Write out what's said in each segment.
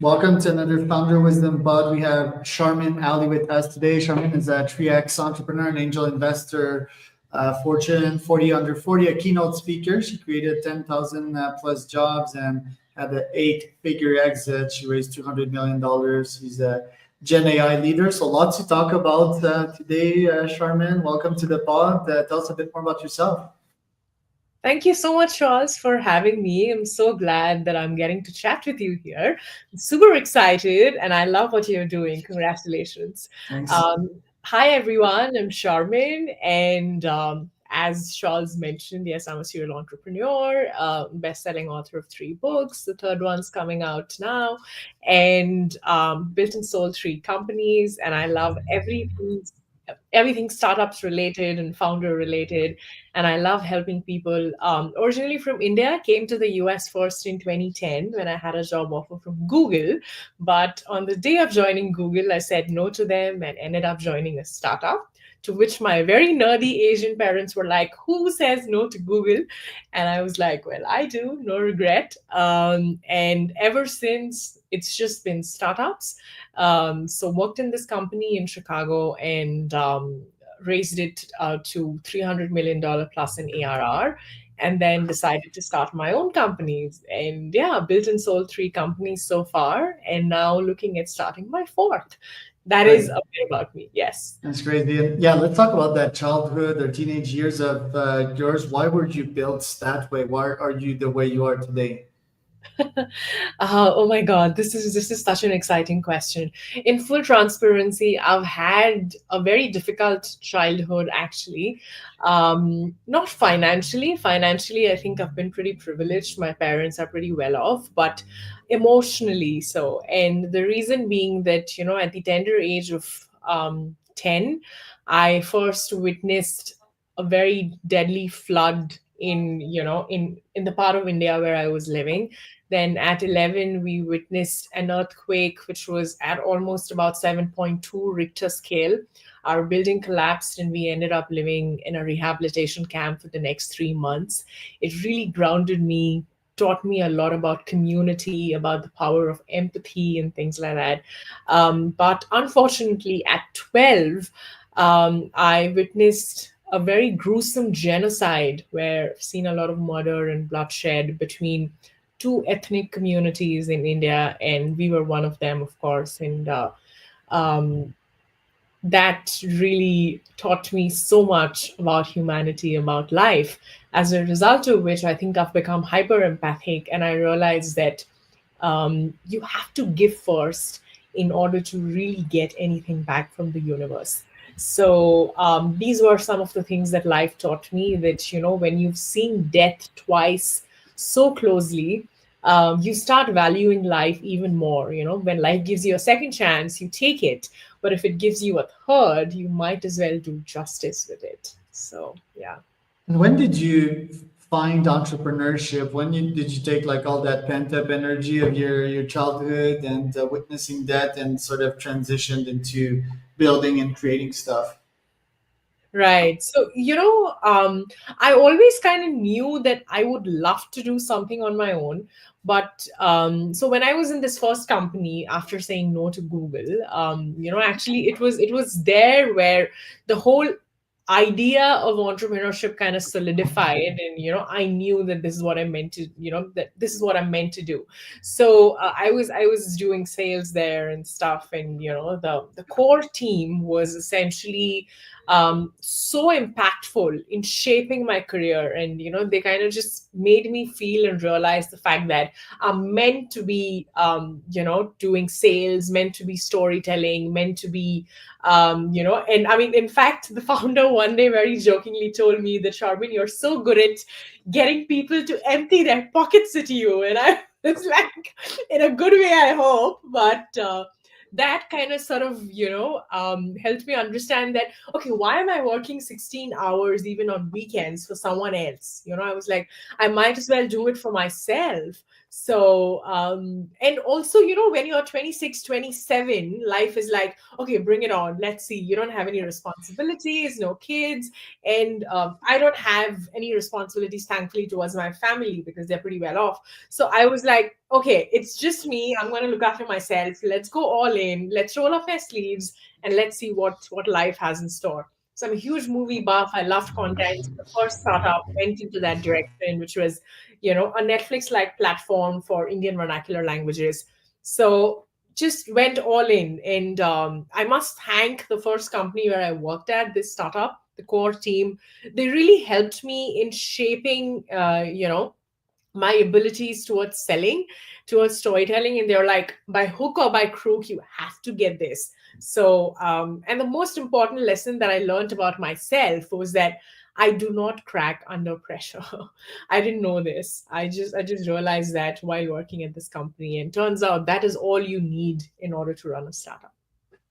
Welcome to another Founder Wisdom Pod. We have Sharmin Ali with us today. Sharmin is a 3X entrepreneur and angel investor, Fortune 40 under 40, a keynote speaker. She created 10,000 plus jobs and had an eight-figure exit. She raised $200 million. She's a Gen AI leader. So lots to talk about today, Sharmin. Welcome to the pod. Tell us a bit more about yourself. Thank you so much, Charles, for having me. I'm so glad that I'm getting to chat with you here. I'm super excited, and I love what you're doing. Congratulations. Thanks. Hi, everyone. I'm Charmin, and as Charles mentioned, yes, I'm a serial entrepreneur, best-selling author of three books. The third one's coming out now, and built and sold three companies. And I love everything startups related and founder related, and I love helping people. Originally from India, came to the US first in 2010 when I had a job offer from Google. But on the day of joining Google, I said no to them and ended up joining a startup. To which my very nerdy Asian parents were like, "Who says no to Google?" And I was like, "Well, I do, no regret." And ever since, it's just been startups. So worked in this company in Chicago and raised it to $300 million plus in ARR, and then decided to start my own companies. And yeah, built and sold three companies so far, and now looking at starting my fourth. That is Great. a bit about me. Yes. That's crazy. And yeah, let's talk about that childhood or teenage years of yours. Why were you built that way? Why are you the way you are today? Oh my God, this is such an exciting question. In full transparency, I've had a very difficult childhood actually. Not financially. Financially, I think I've been pretty privileged. My parents are pretty well off, but emotionally so. And the reason being that, at the tender age of 10, I first witnessed a very deadly flood in the part of India where I was living. Then at 11, we witnessed an earthquake, which was at almost about 7.2 Richter scale. Our building collapsed, and we ended up living in a rehabilitation camp for the next 3 months. It really grounded me, taught me a lot about community, about the power of empathy, and things like that. But unfortunately, at 12, I witnessed a very gruesome genocide where I've seen a lot of murder and bloodshed between two ethnic communities in India, and we were one of them, of course. And um, that really taught me so much about humanity, about life. As a result of which, I think I've become hyper empathic, and I realized that you have to give first in order to really get anything back from the universe. So these were some of the things that life taught me, that when you've seen death twice so closely, you start valuing life even more. When life gives you a second chance, you take it, but if it gives you a third, you might as well do justice with it. So yeah. And when did you find entrepreneurship? Did you take like all that pent up energy of your childhood and witnessing that and sort of transitioned into building and creating stuff? Right. So, I always kind of knew that I would love to do something on my own. But so when I was in this first company, after saying no to Google, actually it was there where the whole idea of entrepreneurship kind of solidified, and I knew that this is what I meant to, that this is what I'm meant to do. So I was doing sales there and stuff, and the core team was essentially so impactful in shaping my career, and they kind of just made me feel and realize the fact that I'm meant to be doing sales, meant to be storytelling, meant to be and I mean, in fact, the founder one day very jokingly told me that, Sharmin, you're so good at getting people to empty their pockets at you. And I was like, in a good way, I hope. But that kind of sort of, helped me understand that, okay, why am I working 16 hours even on weekends for someone else? I was like, I might as well do it for myself. So, and also, when you're 26, 27, life is like, okay, bring it on. Let's see. You don't have any responsibilities, no kids. And I don't have any responsibilities, thankfully, towards my family because they're pretty well off. So I was like, okay, it's just me. I'm going to look after myself. Let's go all in. Let's roll up our sleeves and let's see what life has in store. So I'm a huge movie buff. I loved content. The first startup went into that direction, which was, a Netflix-like platform for Indian vernacular languages. So just went all in. And I must thank the first company where I worked at, this startup, the core team. They really helped me in shaping, my abilities towards selling, towards storytelling. And they're like, by hook or by crook, you have to get this. So, and the most important lesson that I learned about myself was that I do not crack under pressure. I didn't know this. I just realized that while working at this company. And turns out that is all you need in order to run a startup.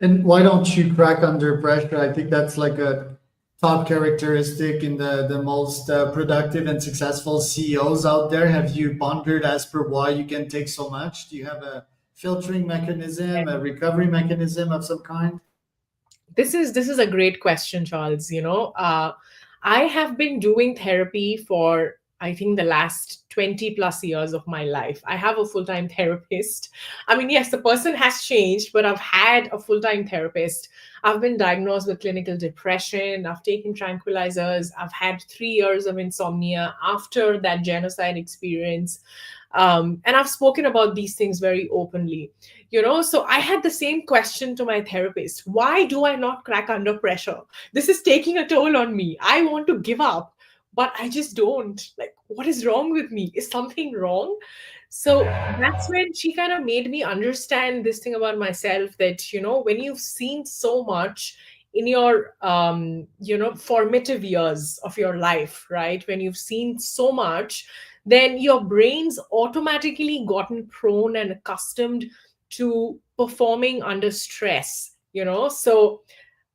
And why don't you crack under pressure? I think that's like a top characteristic in the most productive and successful CEOs out there. Have you pondered as per why you can take so much? Do you have a filtering mechanism, a recovery mechanism of some kind? This is a great question, Charles. I have been doing therapy for, I think, the last 20 plus years of my life. I have a full-time therapist. I mean, yes, the person has changed, but I've had a full-time therapist. I've been diagnosed with clinical depression. I've taken tranquilizers. I've had 3 years of insomnia after that genocide experience. And I've spoken about these things very openly. So I had the same question to my therapist. Why do I not crack under pressure? This is taking a toll on me. I want to give up, but I just don't. Like, what is wrong with me? Is something wrong? So that's when she kind of made me understand this thing about myself, that, when you've seen so much in your, formative years of your life, right? When you've seen so much, then your brain's automatically gotten prone and accustomed to performing under stress. So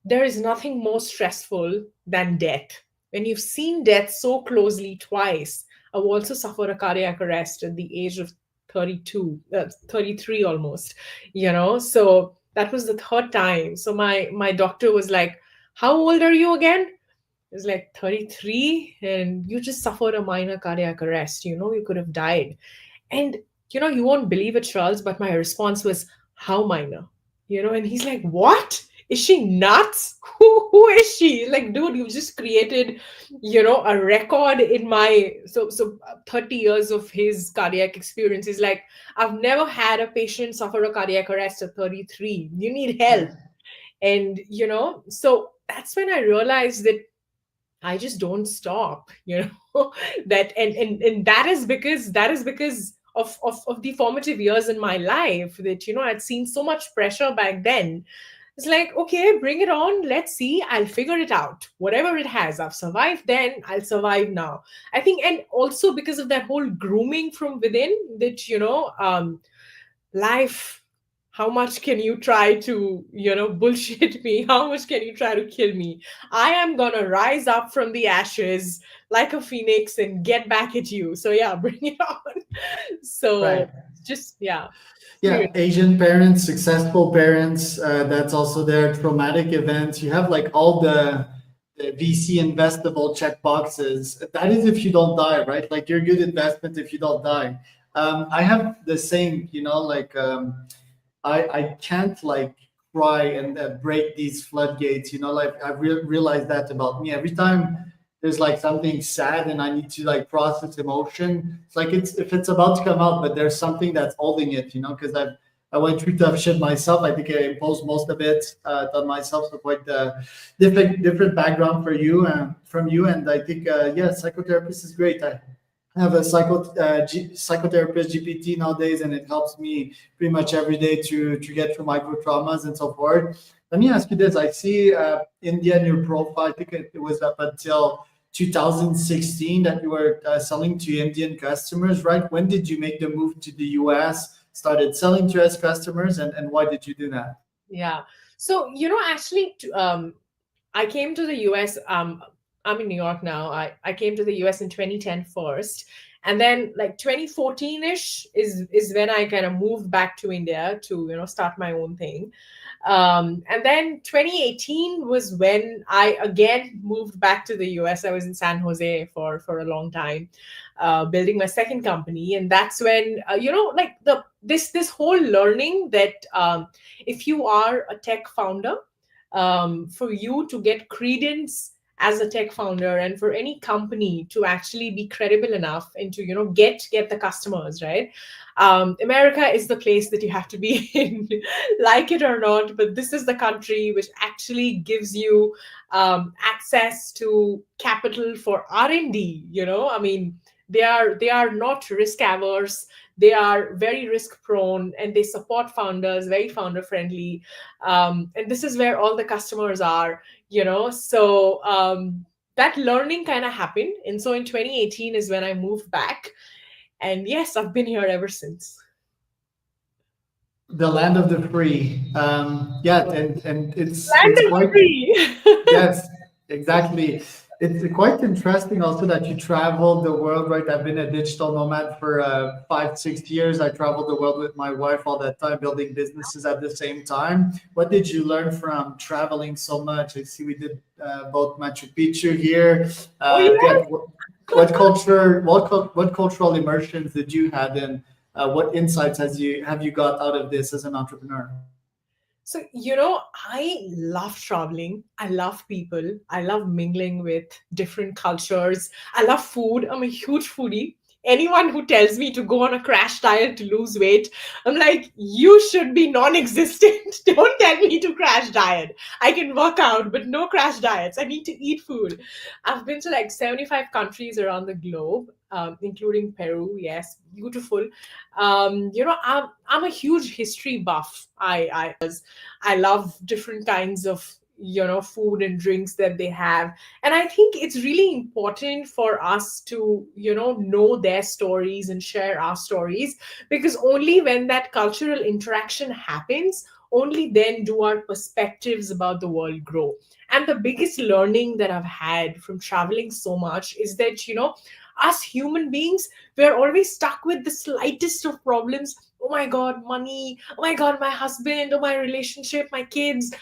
there is nothing more stressful than death. When you've seen death so closely twice, I've also suffered a cardiac arrest at the age of 32, 33 almost, so that was the third time. So my doctor was like, how old are you again? It was like 33, and you just suffered a minor cardiac arrest. You could have died. And, you won't believe it, Charles, but my response was, how minor? And he's like, what? Is she nuts? Who is she? Like, dude, you just created, a record in my, so 30 years of his cardiac experience. He's like, I've never had a patient suffer a cardiac arrest at 33. You need help. And, so that's when I realized that I just don't stop, that, and that is because of the formative years in my life, that, I'd seen so much pressure back then. It's like, okay, bring it on. Let's see. I'll figure it out. Whatever it has, I've survived then, I'll survive now. I think, and also because of that whole grooming from within, that, life, how much can you try to, bullshit me? How much can you try to kill me? I am gonna rise up from the ashes like a phoenix and get back at you. So yeah, bring it on. So Right. just, yeah. Yeah, Asian parents, successful parents, that's also their traumatic events. You have like all the VC investable check boxes. That is if you don't die, right? Like you're good investment if you don't die. I have the same, like I can't like cry and break these floodgates. Like I realized that about me. Every time there's like something sad and I need to like process emotion, it's like it's if it's about to come out, but there's something that's holding it. Because I went through tough shit myself. I think I imposed most of it on myself. So quite different background for you from you, and I think yeah, psychotherapist is great. I have a psychotherapist GPT nowadays, and it helps me pretty much every day to get through micro traumas and so forth. Let me ask you this: I see India in your profile. I think it was up until 2016 that you were selling to Indian customers, right? When did you make the move to the US? Started selling to US customers, and why did you do that? Yeah. So, actually, I came to the US. I'm in New York now. I came to the US in 2010 first. And then like 2014ish is when I kind of moved back to India to, start my own thing. And then 2018 was when I again moved back to the US. I was in San Jose for a long time, building my second company, and that's when, like this whole learning that, if you are a tech founder, for you to get credence as a tech founder, and for any company to actually be credible enough and to, get the customers, right? America is the place that you have to be in, like it or not. But this is the country which actually gives you access to capital for R&D. I mean, they are not risk averse. They are very risk prone, and they support founders, very founder friendly. And this is where all the customers are. So that learning kind of happened, and so in 2018 is when I moved back, and yes, I've been here ever since. The land of the free. Yeah, and Land it's of the quite. free. Yes, exactly. It's quite interesting also that you traveled the world, right? I've been a digital nomad for 5, 6 years. I traveled the world with my wife all that time, building businesses at the same time. What did you learn from traveling so much? I see we did both Machu Picchu here. Oh yeah. Yeah, what culture, what cultural immersions did you have, and what insights have you got out of this as an entrepreneur? So, I love traveling. I love people. I love mingling with different cultures. I love food. I'm a huge foodie. Anyone who tells me to go on a crash diet to lose weight, I'm like, you should be non existent. Don't tell me to crash diet. I can work out, but no crash diets. I need to eat food. I've been to like 75 countries around the globe, including Peru. Yes, beautiful. I'm a huge history buff. I love different kinds of, food and drinks that they have. And I think it's really important for us to, know their stories and share our stories, because only when that cultural interaction happens, only then do our perspectives about the world grow. And the biggest learning that I've had from traveling so much is that, us human beings, we're always stuck with the slightest of problems. Oh my god, money. Oh my god, my husband. Oh, my relationship, my kids.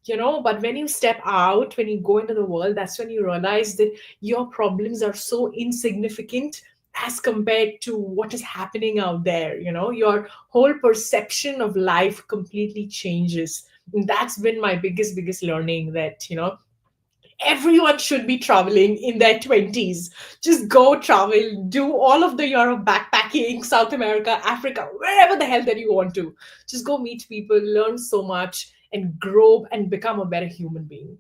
But when you step out, when you go into the world, that's when you realize that your problems are so insignificant as compared to what is happening out there. Your whole perception of life completely changes. And that's been my biggest learning, that everyone should be traveling in their 20s. Just go travel, do all of the Europe backpacking, South America, Africa, wherever the hell that you want to. Just go meet people, learn so much, and grow and become a better human being.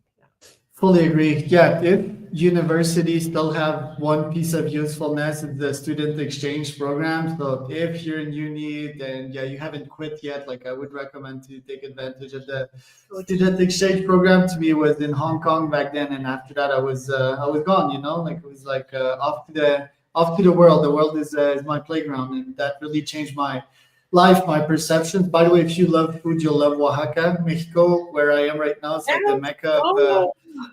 Fully agree. Yeah, if universities still have one piece of usefulness, it's the student exchange program. So if you're in uni and yeah, you haven't quit yet, like I would recommend to take advantage of the Totally. student exchange program. To me, it was in Hong Kong back then, and after that, I was gone. Like it was like off to the world. The world is my playground, and that really changed my life, my perceptions. By the way, if you love food, you'll love Oaxaca, Mexico, where I am right now. It's like the Yeah. mecca Oh,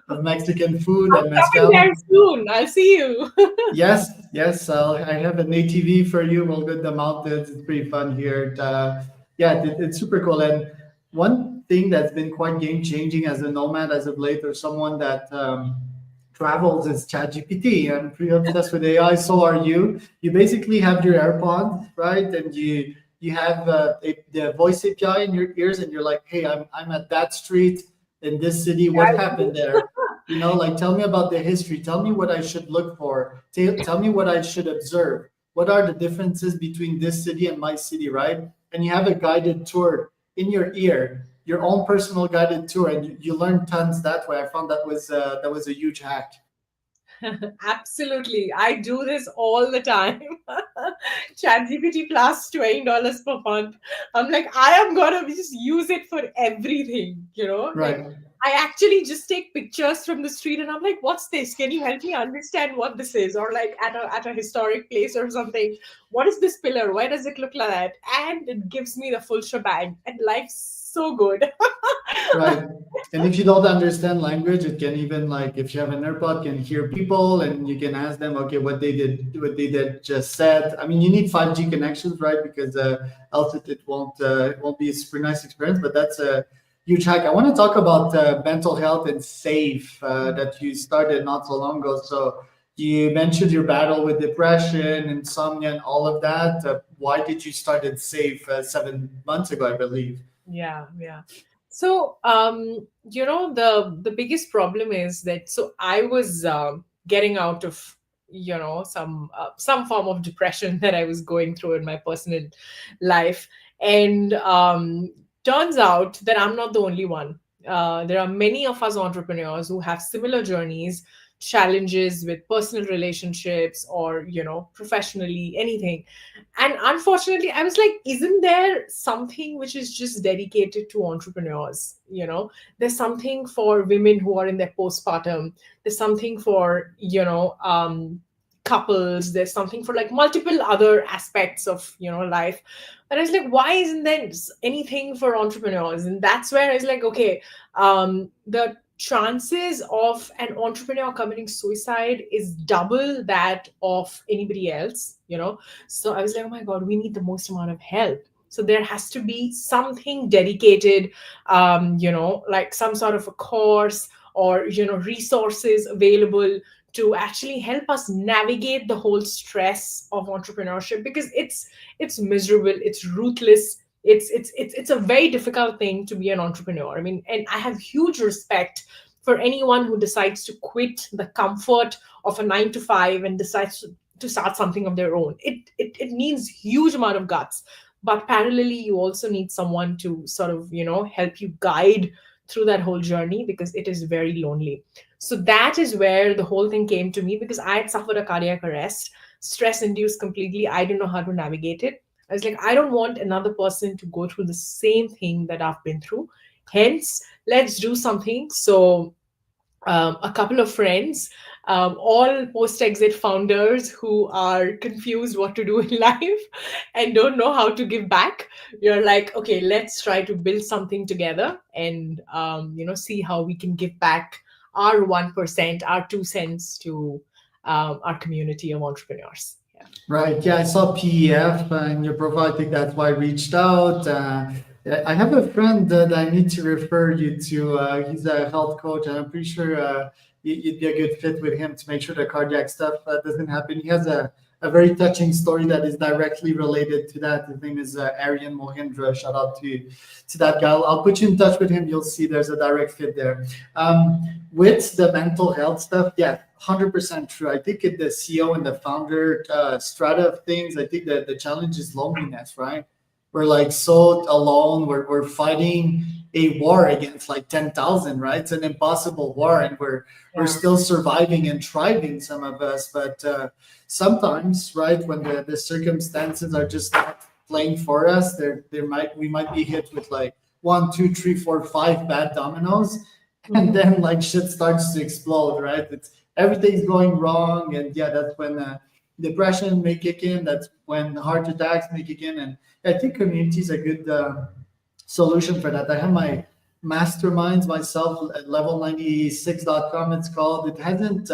of Mexican food I'm and coming mezcal. there soon. I'll see you. Yes, yes. I have an ATV for you. We'll go to the mountains. It's pretty fun here. Yeah, it's super cool. And one thing that's been quite game changing as a nomad as of late, or someone that travels, is ChatGPT. I'm pretty obsessed with AI. So are you. You basically have your AirPods, right? And you have the voice API in your ears, and you're like, hey, I'm at that street in this city. What happened there? Like tell me about the history. Tell me what I should look for. Tell me what I should observe. What are the differences between this city and my city, right? And you have a guided tour in your ear, your own personal guided tour, and you learn tons that way. I found that was a huge hack. Absolutely. I do this all the time. ChatGPT plus $20 per month. I'm like, I am gonna just use it for everything, like Right. I actually just take pictures from the street and I'm like, what's this? Can you help me understand what this is? Or like at a historic place or something. What is this pillar? Why does it look like that? And it gives me the full shebang. And life's so good. Right. And if you don't understand language, it can even like if you have an AirPod, can hear people and you can ask them, okay, what they did just said. I mean, you need 5G connections, right? Because else it won't be a super nice experience. But that's a huge hack. I want to talk about mental health and safe that you started not so long ago. So you mentioned your battle with depression, insomnia, and all of that. Why did you start it safe 7 months ago, I believe? Yeah, yeah. So, the biggest problem is that so I was getting out of some form of depression that I was going through in my personal life, and turns out that I'm not the only one. There are many of us entrepreneurs who have similar journeys, challenges with personal relationships, or professionally, anything. And unfortunately, I was like, isn't there something which is just dedicated to entrepreneurs? There's something for women who are in their postpartum. There's something for couples. There's something for like multiple other aspects of life. And I was like, why isn't there anything for entrepreneurs? And that's where I was like, okay, the chances of an entrepreneur committing suicide is double that of anybody else. So I was like, oh my God, we need the most amount of help. So there has to be something dedicated, like some sort of a course or, resources available to actually help us navigate the whole stress of entrepreneurship, because it's miserable, it's ruthless, it's a very difficult thing to be an entrepreneur. I mean, and I have huge respect for anyone who decides to quit the comfort of a 9 to 5 and decides to start something of their own. It needs huge amount of guts, but parallelly you also need someone to sort of help you guide through that whole journey, because it is very lonely. So that is where the whole thing came to me, because I had suffered a cardiac arrest, stress induced completely. I didn't know how to navigate it. I was like, I don't want another person to go through the same thing that I've been through. Hence, let's do something. So a couple of friends, all post exit founders who are confused what to do in life and don't know how to give back. You're like, okay, let's try to build something together and see how we can give back our 1%, our 2 cents to our community of entrepreneurs. Yeah. Right. Yeah, I saw PEF in your profile. I think that's why I reached out. I have a friend that I need to refer you to. He's a health coach, and I'm pretty sure you'd be a good fit with him to make sure the cardiac stuff doesn't happen. He has a very touching story that is directly related to that. His name is Aryan Mohindra. Shout out to that guy. I'll put you in touch with him. You'll see there's a direct fit there. With the mental health stuff, yeah, 100% true. I think in the CEO and the founder strata of things, I think that the challenge is loneliness, right? We're like so alone. We're fighting a war against like 10,000, right? It's an impossible war, and we're Yeah. still surviving and thriving, some of us. But sometimes, right, when the circumstances are just not playing for us, we might be hit with like one, two, three, four, five bad dominoes, and Mhm. then like shit starts to explode, right? It's everything's going wrong, and yeah, that's when depression may kick in. That's when heart attacks may kick in, and I think community is a good solution for that. I have my masterminds myself at level96.com. It's called. It hasn't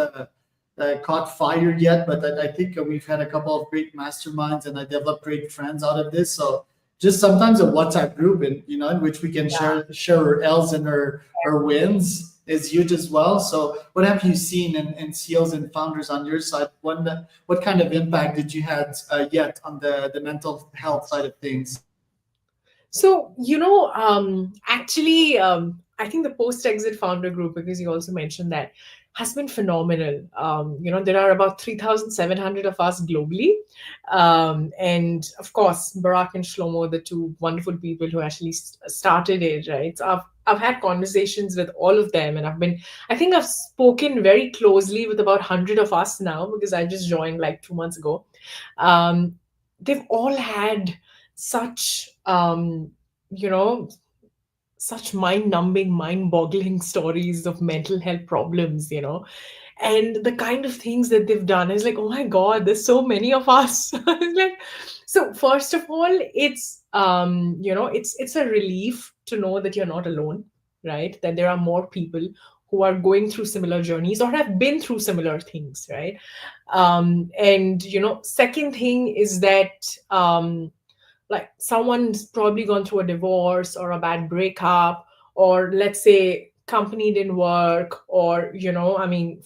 caught fire yet, but I think we've had a couple of great masterminds, and I developed great friends out of this. So just sometimes a WhatsApp group, and in which we can share our L's and our wins is huge as well. So what have you seen in CEOs and founders on your side? What kind of impact did you had yet on the mental health side of things? So, actually, I think the post exit founder group, because you also mentioned that, has been phenomenal. There are about 3,700 of us globally. And of course, Barack and Shlomo, the two wonderful people who actually started it, right? So I've had conversations with all of them, and I think I've spoken very closely with about 100 of us now, because I just joined like 2 months ago. They've all had such you know such mind-numbing, mind-boggling stories of mental health problems, and the kind of things that they've done is like, oh my god, there's so many of us. Like, so first of all, it's a relief to know that you're not alone, right? That there are more people who are going through similar journeys or have been through similar things, right? And second thing is that like someone's probably gone through a divorce or a bad breakup, or let's say company didn't work, or I mean,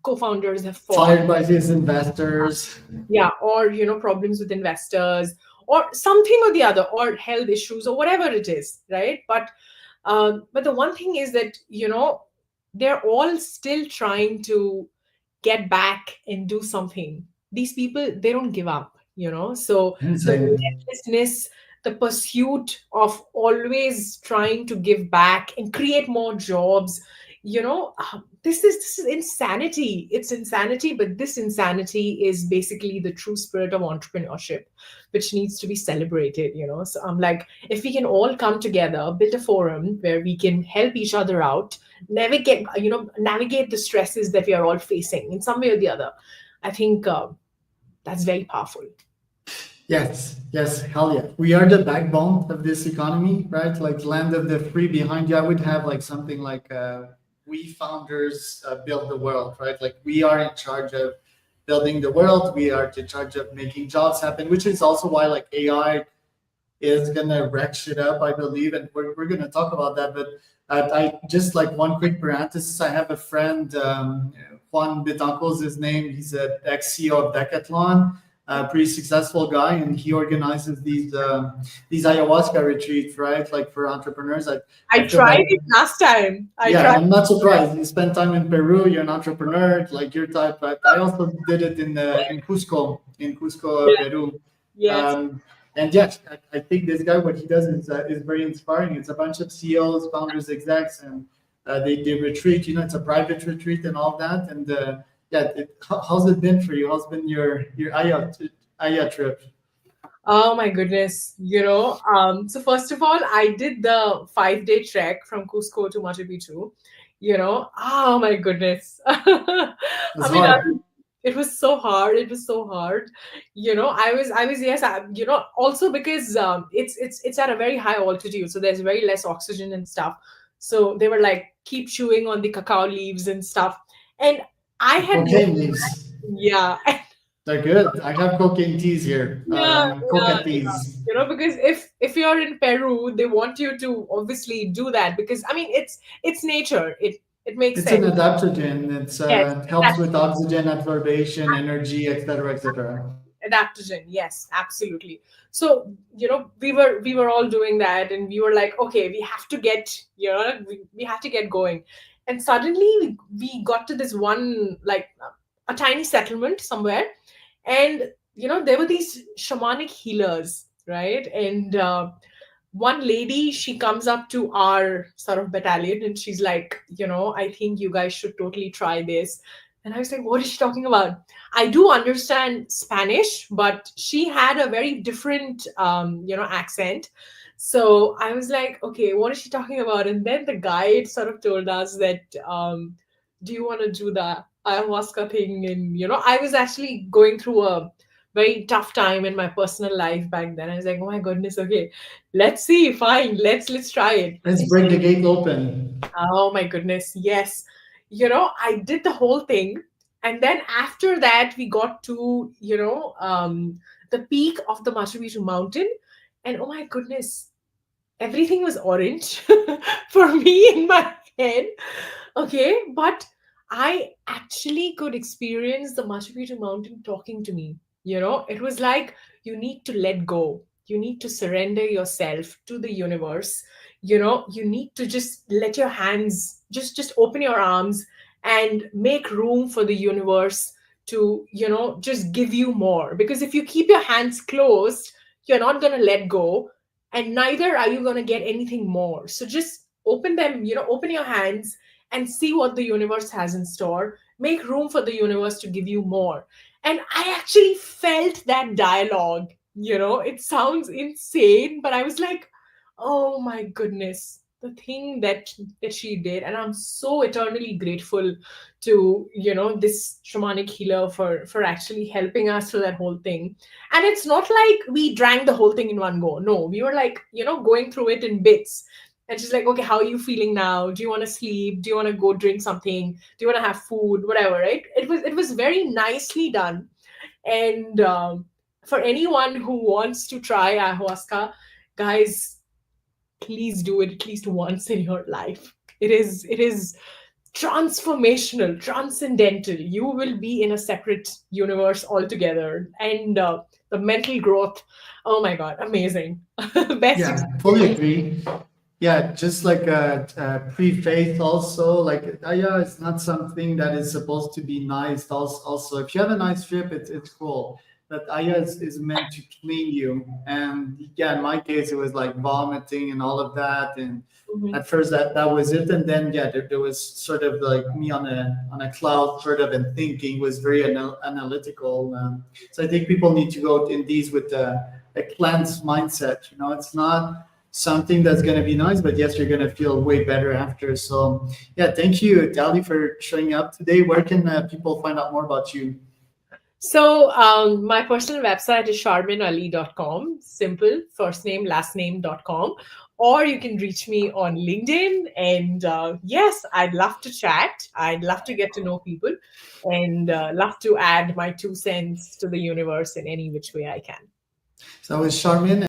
co-founders have fought, Fired by his investors. yeah, or problems with investors, or something or the other, or health issues, or whatever it is, right? But the one thing is that they're all still trying to get back and do something. These people, they don't give up, so the Insane. relentlessness, the pursuit of always trying to give back and create more jobs, this is insanity. It's insanity, but this insanity is basically the true spirit of entrepreneurship, which needs to be celebrated, so I'm like, if we can all come together, build a forum where we can help each other out, navigate the stresses that we are all facing in some way or the other, I think that's very powerful. Yes, yes, hell yeah. We are the backbone of this economy, right? Like land of the free behind you. I would have like something like we founders build the world, right? Like we are in charge of building the world. We are in charge of making jobs happen, which is also why like AI is gonna wreck shit up, I believe, and we're gonna talk about that. But I just like one quick parenthesis. I have a friend, Juan Betancourt is his name. He's an ex CEO of Decathlon, a pretty successful guy, and he organizes these ayahuasca retreats, right? Like for entrepreneurs. I I feel tried bad. it last time. I Yeah, tried. I'm not surprised. You spend time in Peru. You're an entrepreneur, like your type. But I also did it in Cusco, Yes, Peru. yes. Um, and yes, I think this guy, what he does is very inspiring. It's a bunch of CEOs, founders, execs, and they retreat. It's a private retreat and all that. And yeah, how's it been for you? How's been your Aya trip? Oh my goodness. So first of all, I did the 5-day trek from Cusco to Machu Picchu. Oh my goodness. It's I mean, hard. it was so hard. It was so hard. I was, yes, also because it's at a very high altitude, so there's very less oxygen and stuff. So they were like, keep chewing on the cacao leaves and stuff. And I had no, Cocaine leaves. yeah. They're good. I have cocaine teas here. Yeah, Coca yeah. teas. Because if you're in Peru, they want you to obviously do that, because I mean, it's nature. It makes It's an sense. adaptogen. Yes, It helps with oxygen absorption, energy, etc., etc. adaptogen. Yes, absolutely. So we were all doing that, and we were like, okay, we have to get we have to get going. And suddenly we got to this one, like, a tiny settlement somewhere, and there were these shamanic healers, right? And one lady, she comes up to our sort of battalion, and she's like, I think you guys should totally try this. And I was like, what is she talking about? I do understand Spanish, but she had a very different accent. So I was like, okay, what is she talking about? And then the guide sort of told us that, do you want to do the ayahuasca thing? And I was actually going through a very tough time in my personal life back then. I was like, oh my goodness, okay, let's see, fine, let's try it. Let's break the gate open. Oh my goodness, yes. I did the whole thing. And then after that, we got to, the peak of the Machu Picchu mountain. And oh my goodness, everything was orange for me in my head. Okay. But I actually could experience the Machu Picchu mountain talking to me. It was like, you need to let go. You need to surrender yourself to the universe. You need to just let your hands, just open your arms and make room for the universe to, just give you more. Because if you keep your hands closed, you're not going to let go, and neither are you going to get anything more. So just open them, open your hands and see what the universe has in store. Make room for the universe to give you more. And I actually felt that dialogue. It sounds insane, but I was like, Oh my goodness, the thing that she did, and I'm so eternally grateful to, this shamanic healer for actually helping us through that whole thing. And it's not like we drank the whole thing in one go. No, we were like, going through it in bits. And she's like, okay, how are you feeling now? Do you want to sleep? Do you want to go drink something? Do you want to have food? Whatever, right? It was very nicely done. And for anyone who wants to try ayahuasca, guys, please do it at least once in your life. It is transformational, transcendental. You will be in a separate universe altogether. And the mental growth, oh my god, amazing. Best Yeah, fully experience. agree. Yeah, just like a pre-faith also, like yeah, it's not something that is supposed to be nice. Also, if you have a nice trip, it's cool. But Aya is meant to clean you. And yeah, in my case, it was like vomiting and all of that. And Mhm. at first that was it. And then yeah, there was sort of like me on a cloud sort of, and thinking was very analytical. So I think people need to go in these with a cleansed mindset. It's not something that's going to be nice, but yes, you're going to feel way better after. So yeah, thank you, Dali, for showing up today. Where can people find out more about you? So, my personal website is sharminali.com. Simple, first name, last name.com. Or you can reach me on LinkedIn. And yes, I'd love to chat. I'd love to get to know people, and love to add my 2 cents to the universe in any which way I can. So I was Charmin.